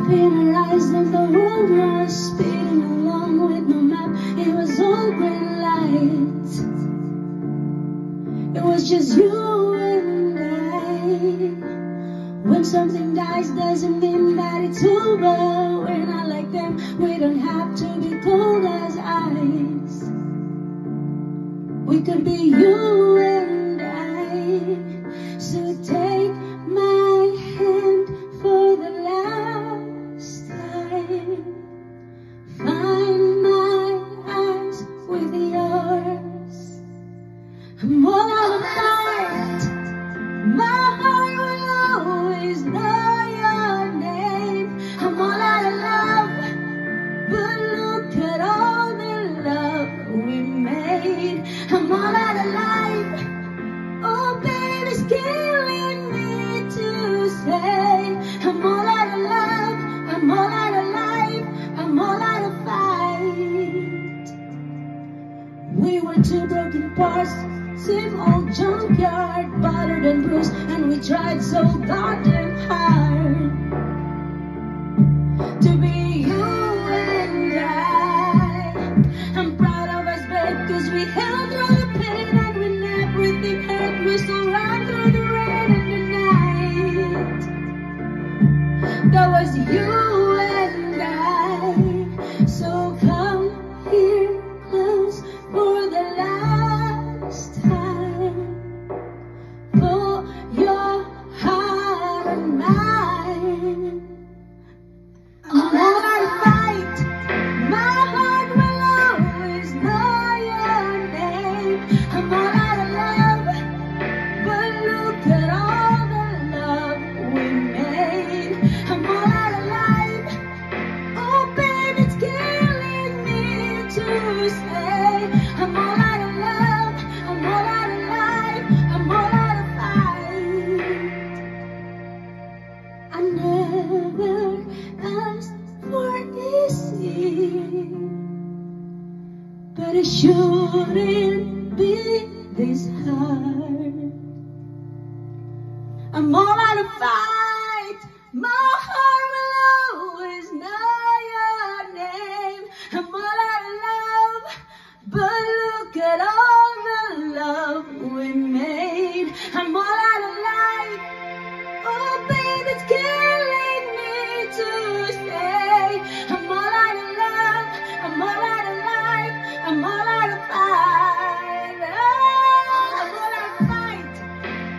realized that the world was speeding along with no map. It was all green lights. It was just you and I. When something dies doesn't mean that it's over. We're not like them. We don't have to be cold as ice. We could be you and I. So take my hand for the last time. Find my eyes with yours. I'm all out of fight. My heart will always know your name. I'm all out of love, but look at all the love we made. I'm all out of life. Oh, baby, it's killing me to say. I'm all out of love. I'm all out of life. I'm all out of fight. We were two broken parts, same old junkyard, battered and bruised, and we tried so goddamn hard to be you and I. I'm proud of us, babe, cause we held through the pain, and when everything hurt, we still ran through the rain and the night. That was you and I. So come here close for the last time. For your heart and mine. I'm all out of fight. My heart will always know your name. I'm all out of love, but look at all the love we made. I'm all out of life. Oh, baby, it's killing me to say. I'm all out of love. I'm all out of life. I'm all out of fight. I never asked for easy, but it shouldn't be this hard. I'm all out of fight. My heart will always know your name. I'm all out of love, but look at all the love we made. I'm all out of life. Oh, baby, it's killing me to say. I'm all out of love. I'm all out of life. I'm all out of fight. Oh, I'm all out of fight.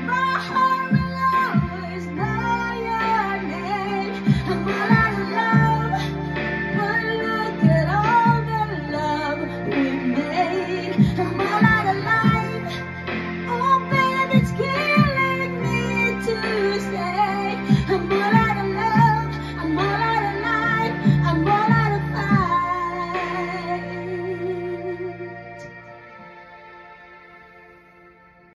My heart will always know your name. I'm all out